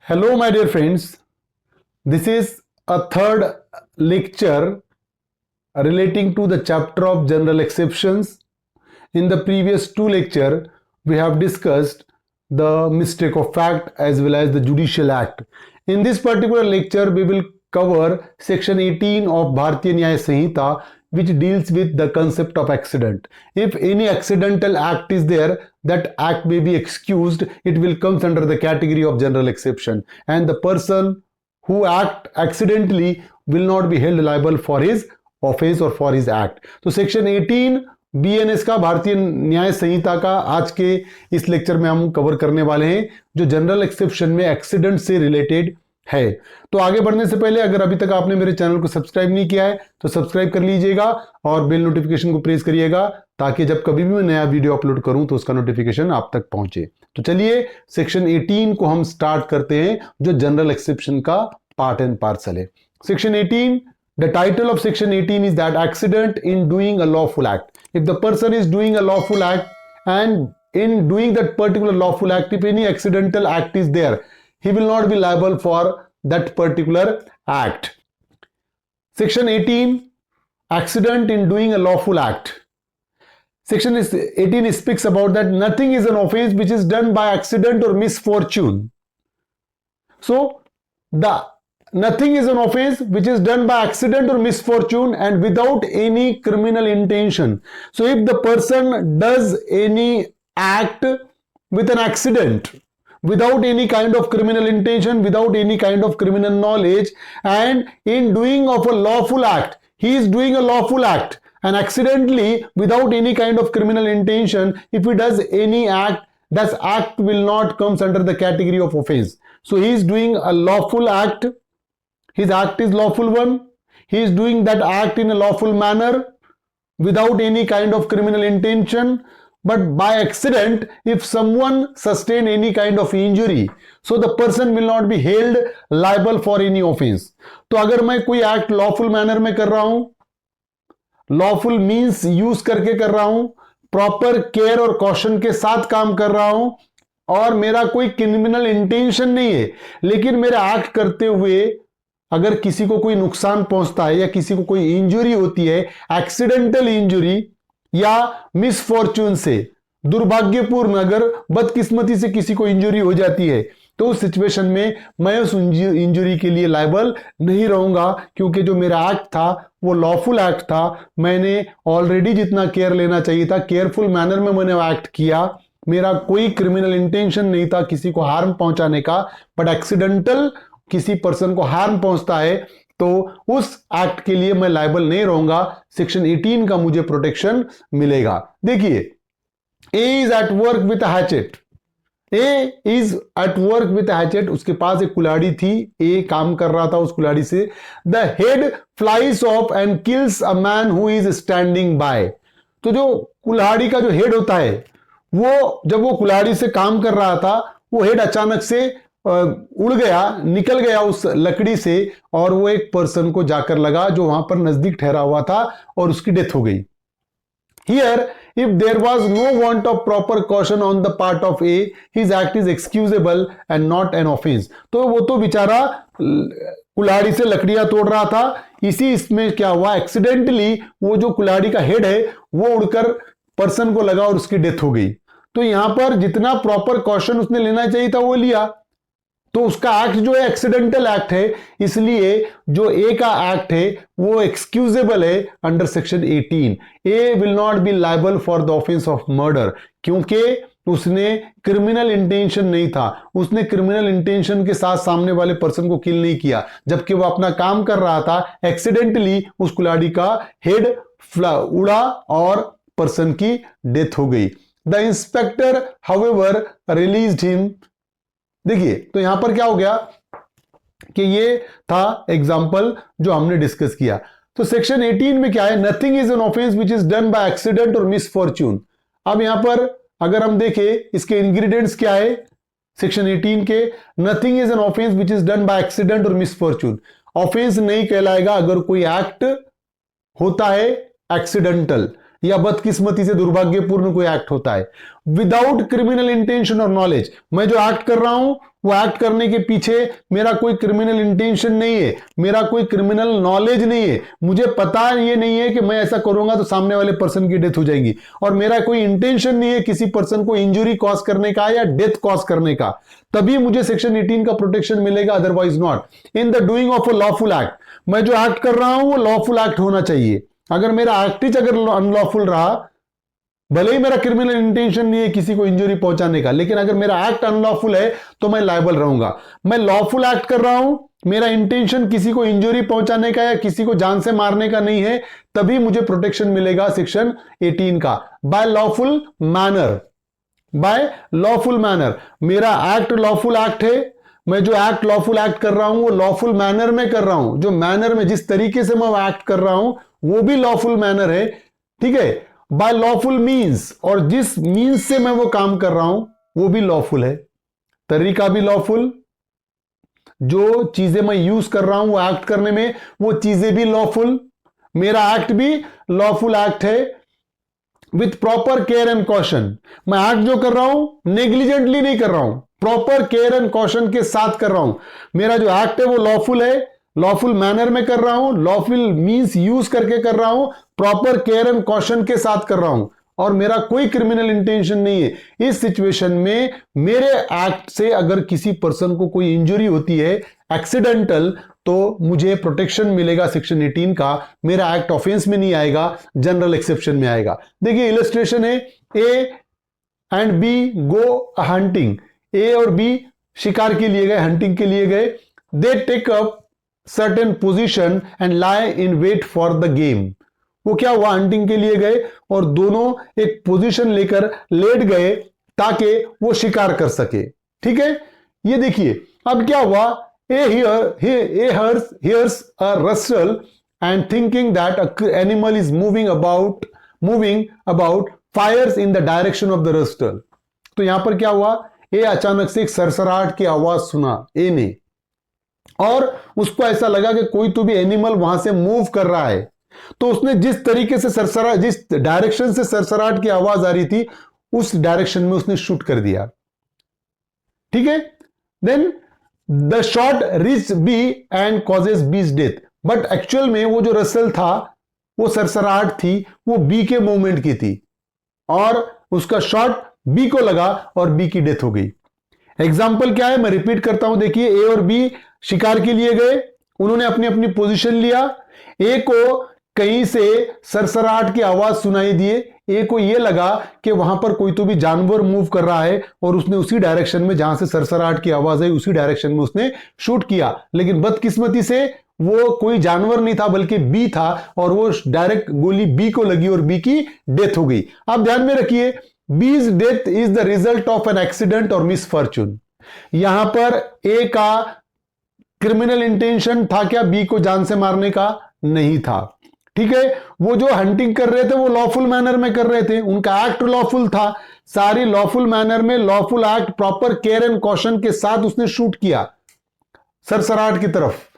Hello, my dear friends. This is a third lecture relating to the chapter of general exceptions. In the previous two lectures, we have discussed the mistake of fact as well as the judicial act. In this particular lecture, we will cover section 18 of Bharatiya Nyaya Sanhita, which deals with the concept of accident. If any accidental act is there, that act may be excused. It will come under the category of general exception, and the person who act accidentally will not be held liable for his offense or for his act. तो section 18 BNS का, भारतीय न्याय संहिता का, आज के इस lecture में हम कवर करने वाले हैं, जो जनरल एक्सेप्शन में एक्सीडेंट से रिलेटेड है। तो आगे बढ़ने से पहले अगर अभी तक आपने मेरे चैनल को सब्सक्राइब नहीं किया है तो सब्सक्राइब कर लीजिएगा और बेल नोटिफिकेशन को प्रेस करिएगा, ताकि जब कभी भी मैं नया वीडियो अपलोड करूं तो उसका नोटिफिकेशन आप तक पहुंचे। तो चलिए सेक्शन 18 को हम स्टार्ट करते हैं, जो जनरल एक्सेप्शन का पार्ट एंड पार्सल है। Section 18, the title of section 18 is that accident in doing a lawful act. If the person is doing a lawful act and in doing that particular lawful act, if any accidental act is there, he will not be liable for that particular act. Section 18, accident in doing a lawful act. Section 18 speaks about that nothing is an offense which is done by accident or misfortune. So nothing is an offense which is done by accident or misfortune and without any criminal intention. So if the person does any act with an accident, without any kind of criminal intention, without any kind of criminal knowledge, and in doing of a lawful act, he is doing a lawful act, and accidentally, without any kind of criminal intention, if he does any act, that act will not come under the category of offense. So he is doing a lawful act. His act is lawful one. He is doing that act in a lawful manner without any kind of criminal intention. But by accident, if someone sustain any kind of injury, so the person will not be held liable for any offense. तो अगर मैं कोई act lawful manner में कर रहा हूं, lawful means use करके कर रहा हूं, प्रॉपर केयर और कॉशन के साथ काम कर रहा हूं, और मेरा कोई क्रिमिनल इंटेंशन नहीं है, लेकिन मेरा एक्ट करते हुए अगर किसी को कोई नुकसान पहुंचता है या किसी को कोई इंजुरी होती है, एक्सीडेंटल इंजुरी या मिसफॉर्चून से, दुर्भाग्यपूर्ण अगर बदकिस्मती से किसी को इंजुरी हो जाती है, तो उस सिचुएशन में मैं उस इंजुरी के लिए लायबल नहीं रहूंगा, क्योंकि जो मेरा एक्ट था वो लॉफुल एक्ट था। मैंने ऑलरेडी जितना केयर लेना चाहिए था, केयरफुल मैनर में मैंने एक्ट किया, मेरा कोई क्रिमिनल इंटेंशन नहीं था किसी को हार्म पहुंचाने का, बट एक्सीडेंटल किसी पर्सन को हार्म पहुंचता है तो उस एक्ट के लिए मैं लायबल नहीं रहूंगा। सेक्शन 18 का मुझे प्रोटेक्शन मिलेगा। देखिए, A is at work with hatchet. A is at work with hatchet, उसके पास एक कुल्हाड़ी थी, ए काम कर रहा था उस कुल्हाड़ी से। The head flies of and kills a man who is standing bye. तो जो कुल्हाड़ी का जो हेड होता है, वो जब वो कुल्हाड़ी से काम कर रहा था, वो हेड अचानक से उड़ गया, निकल गया उस लकड़ी से, और वो एक पर्सन को जाकर लगा जो वहां पर नजदीक ठहरा हुआ था, और उसकी डेथ हो गई। Here, if there was no want of proper caution on the part of A, his act is excusable and not an offense. तो वो तो बेचारा कुल्हाड़ी से लकड़ियां तोड़ रहा था, इसी इसमें क्या हुआ, एक्सीडेंटली वो जो कुल्हाड़ी का हेड है वो उड़कर पर्सन को लगा और उसकी डेथ हो गई। तो यहां पर जितना प्रॉपर कॉशन उसने लेना चाहिए था वो लिया, तो उसका एक्ट जो है एक्सीडेंटल एक्ट है, इसलिए जो ए का एक्ट है वो एक्सक्यूजेबल है under section 18। A will not be liable for the offence of murder, क्योंकि उसने क्रिमिनल इंटेंशन नहीं था, उसने क्रिमिनल इंटेंशन के साथ सामने वाले पर्सन को किल नहीं किया, जबकि वो अपना काम कर रहा था, एक्सीडेंटली उस कुल्हाड़ी का हेड उड़ा और पर्सन की डेथ हो गई। The inspector however released him. देखिए, तो यहां पर क्या हो गया कि ये था एग्जाम्पल जो हमने डिस्कस किया। तो सेक्शन 18 में क्या है, nothing is an offence which is done by accident और मिसफॉर्च्यून। अब यहां पर अगर हम देखें इसके इंग्रेडिएंट्स क्या है सेक्शन 18 के, nothing is an offence which is done by accident और मिसफॉर्च्यून। ऑफेंस नहीं कहलाएगा अगर कोई एक्ट होता है एक्सीडेंटल या बदकिस्मती से दुर्भाग्यपूर्ण कोई एक्ट होता है। विदाउट क्रिमिनल इंटेंशन और नॉलेज, मैं जो एक्ट कर रहा हूं वो एक्ट करने के पीछे मेरा कोई क्रिमिनल इंटेंशन नहीं है, मेरा कोई क्रिमिनल नॉलेज नहीं है, मुझे पता ये नहीं है कि मैं ऐसा करूंगा तो सामने वाले पर्सन की डेथ हो जाएगी, और मेरा कोई इंटेंशन नहीं है किसी पर्सन को इंजुरी कॉज करने का या डेथ कॉज करने का, तभी मुझे सेक्शन 18 का प्रोटेक्शन मिलेगा, otherwise not. In the doing of a lawful act, मैं जो एक्ट कर रहा हूं वो लॉफुल एक्ट होना चाहिए। अगर मेरा एक्ट ही अगर अनलॉफुल रहा, भले ही मेरा क्रिमिनल इंटेंशन नहीं है किसी को इंजरी पहुंचाने का, लेकिन अगर मेरा एक्ट अनलॉफुल है तो मैं लायबल रहूंगा। मैं लॉफुल एक्ट कर रहा हूं, मेरा इंटेंशन किसी को इंजरी पहुंचाने का या किसी को जान से मारने का नहीं है, तभी मुझे प्रोटेक्शन मिलेगा सेक्शन 18 का। By lawful manner, by lawful manner, मेरा एक्ट लॉफुल एक्ट है, मैं जो एक्ट लॉफुल एक्ट कर रहा हूं वो लॉफुल मैनर में कर रहा हूं, जो मैनर में जिस तरीके से मैं एक्ट कर रहा हूं वो भी लॉफुल मैनर है, ठीक है। बाय लॉफुल मीन्स, और जिस मीन्स से मैं वो काम कर रहा हूं वो भी लॉफुल है, तरीका भी लॉफुल, जो चीजें मैं यूज कर रहा हूं वो एक्ट करने में वो चीजें भी लॉफुल, मेरा एक्ट भी लॉफुल एक्ट है with proper care and caution. मैं एक्ट जो कर रहा हूं नेग्लिजेंटली नहीं कर रहा हूं, प्रॉपर केयर एंड कॉशन के साथ कर रहा हूं। मेरा जो एक्ट है वो लॉफुल है, लॉफुल मैनर में कर रहा हूं, लॉफुल मींस यूज करके कर रहा हूं, प्रॉपर केयर एंड कॉशन के साथ कर रहा हूं, और मेरा कोई क्रिमिनल इंटेंशन नहीं है। इस सिचुएशन में मेरे एक्ट से अगर किसी पर्सन को कोई इंजरी होती है एक्सीडेंटल, तो मुझे प्रोटेक्शन मिलेगा सेक्शन 18 का, मेरा एक्ट ऑफेंस में नहीं आएगा, जनरल एक्सेप्शन में आएगा। देखिए इलस्ट्रेशन है, A and B go hunting, A और बी शिकार के लिए गए, हंटिंग के लिए गए, they take up certain position and lie in wait for the game. वो क्या हुआ, हंटिंग के लिए गए और दोनों एक पोजीशन लेकर लेट गए ताकि वो शिकार कर सके, ठीक है। ये देखिए अब क्या हुआ, hears a rustle and thinking that an animal is moving about fires in the direction of the rustle। तो यहां पर क्या हुआ, ए अचानक से एक सरसराहट की आवाज सुना ए ने, और उसको ऐसा लगा कि कोई तो भी एनिमल वहां से मूव कर रहा है, तो उसने जिस तरीके से जिस डायरेक्शन से सरसराहट की आवाज आ रही थी उस डायरेक्शन में उसने शूट कर दिया, ठीक है। Then the shot reach B and causes B's death, but actual में वो जो रसल था, वो सरसराहट थी, वो बी के मूवमेंट की थी, और उसका शॉट बी को लगा और बी की डेथ हो गई। एग्जाम्पल क्या है, मैं रिपीट करता हूं, देखिए ए और बी शिकार के लिए गए, उन्होंने अपनी अपनी पोजीशन लिया, ए को कहीं से सरसराहट की आवाज सुनाई दिए, ए को यह लगा कि वहां पर कोई तो भी जानवर मूव कर रहा है, और उसने उसी डायरेक्शन में जहां से सरसराहट की आवाज आई उसी डायरेक्शन में उसने शूट किया, लेकिन बदकिस्मती से वो कोई जानवर नहीं था बल्कि बी था, और वो डायरेक्ट गोली बी को लगी और बी की डेथ हो गई। आप ध्यान में रखिए, बीज death is the result of an accident और मिसफॉर्चून। यहां पर ए का क्रिमिनल इंटेंशन था क्या, बी को जान से मारने का, नहीं था, ठीक है। वो जो हंटिंग कर रहे थे वो लॉफुल मैनर में कर रहे थे, उनका एक्ट लॉफुल था, सारी लॉफुल मैनर में lawful act proper care and caution के साथ उसने शूट किया सरसराहट की तरफ,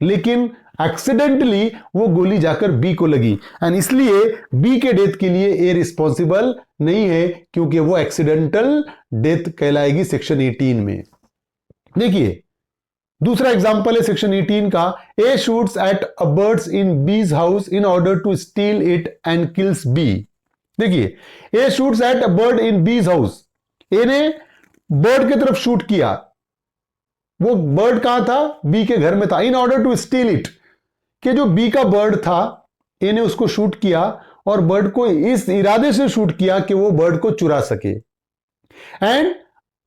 लेकिन एक्सीडेंटली वो गोली जाकर बी को लगी, एंड इसलिए बी के डेथ के लिए ए रिस्पॉन्सिबल नहीं है, क्योंकि वो एक्सीडेंटल डेथ कहलाएगी सेक्शन 18 में। देखिए दूसरा एग्जांपल है सेक्शन 18 का, A shoots at a birds in B's house in order to steal it and kills B. देखिए A shoots at a bird in B's house, ए ने बर्ड की तरफ शूट किया, वो बर्ड कहां था, बी के घर में था, in order to steal it, कि जो बी का बर्ड था ए ने उसको शूट किया, और बर्ड को इस इरादे से शूट किया कि वो बर्ड को चुरा सके, and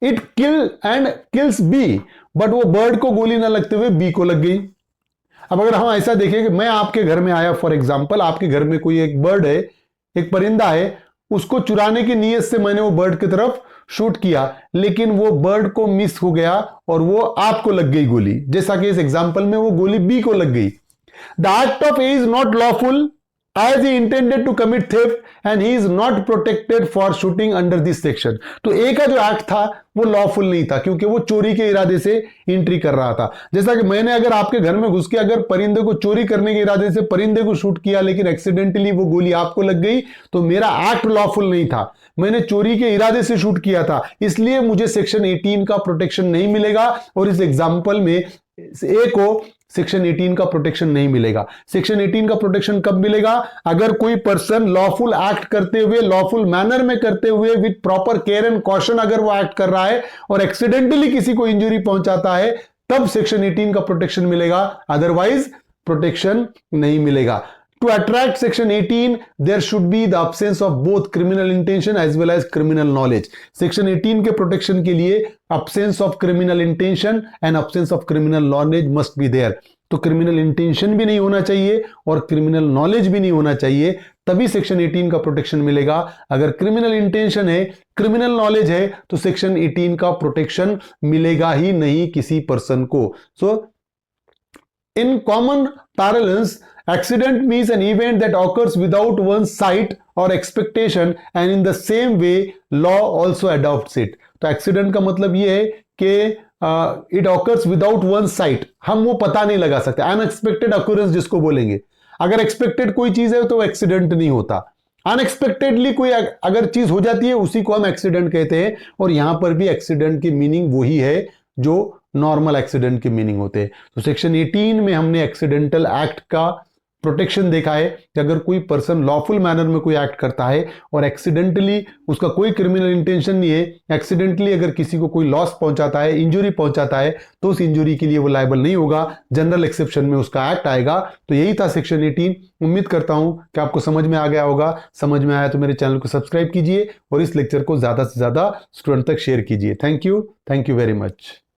it kills B, but वो बर्ड को गोली ना लगते हुए बी को लग गई। अब अगर हम ऐसा देखें कि मैं आपके घर में आया, फॉर एग्जांपल आपके घर में कोई एक बर्ड है, एक परिंदा है, उसको चुराने की नीयत से मैंने वो बर्ड की तरफ शूट किया, लेकिन वो बर्ड को मिस हो गया और वो आपको लग गई गोली, जैसा कि इस एग्जांपल में वो गोली बी को लग गई। The act of A is not lawful as he intended to commit theft and he is not protected for shooting under this section। तो ए का जो एक्ट था वो लॉफुल नहीं था क्योंकि वो चोरी के इरादे से एंट्री कर रहा था। जैसा कि मैंने अगर आपके घर में घुस के अगर परिंदे को चोरी करने के इरादे से परिंदे को शूट किया लेकिन एक्सीडेंटली वो गोली आपको लग गई तो मेरा एक्ट लॉफुल नहीं था, मैंने चोरी के इरादे से शूट किया था, इसलिए मुझे सेक्शन 18 का प्रोटेक्शन नहीं मिलेगा। और इस एग्जाम्पल में ए को सेक्शन 18 का प्रोटेक्शन नहीं मिलेगा। सेक्शन 18 का प्रोटेक्शन कब मिलेगा? अगर कोई पर्सन लॉफुल एक्ट करते हुए, लॉफुल मैनर में करते हुए, with proper care and caution अगर वो एक्ट कर रहा है और एक्सीडेंटली किसी को इंजरी पहुंचाता है, तब सेक्शन 18 का प्रोटेक्शन मिलेगा, अदरवाइज प्रोटेक्शन नहीं मिलेगा। To attract section 18, there should be the absence of both criminal intention as well as criminal knowledge। section 18 के प्रोटेक्शन के लिए absence of criminal intention and absence of criminal knowledge must be there। तो criminal intention भी नहीं होना चाहिए और criminal knowledge भी नहीं होना चाहिए, तभी सेक्शन 18 का प्रोटेक्शन मिलेगा। अगर क्रिमिनल इंटेंशन है, क्रिमिनल नॉलेज है, तो सेक्शन 18 का प्रोटेक्शन मिलेगा ही नहीं किसी पर्सन को। So in common parlance, accident means an event that occurs without one's sight or expectation and in the same way law also adopts it। तो accident का मतलब यह है कि it occurs without one site, हम वो पता नहीं लगा सकते, अनएक्सपेक्टेड अक्यूरेंस जिसको बोलेंगे। अगर एक्सपेक्टेड कोई चीज है तो एक्सीडेंट नहीं होता, अनएक्सपेक्टेडली कोई अगर चीज हो जाती है उसी को हम एक्सीडेंट कहते हैं। और यहां पर भी एक्सीडेंट की मीनिंग वही है जो नॉर्मल एक्सीडेंट की मीनिंग होते हैं। तो सेक्शन 18 में हमने एक्सीडेंटल एक्ट का प्रोटेक्शन देखा है कि अगर कोई पर्सन लॉफुल मैनर में कोई एक्ट करता है और एक्सीडेंटली, उसका कोई क्रिमिनल इंटेंशन नहीं है, एक्सीडेंटली अगर किसी को कोई लॉस पहुंचाता है, इंजरी पहुंचाता है, तो उस इंजरी के लिए वो लायबल नहीं होगा, जनरल एक्सेप्शन में उसका एक्ट आएगा। तो यही था सेक्शन 18। उम्मीद करता हूं कि आपको समझ में आ गया होगा। समझ में आया तो मेरे चैनल को सब्सक्राइब कीजिए और इस लेक्चर को ज्यादा से ज्यादा स्टूडेंट तक शेयर कीजिए। Thank you very much.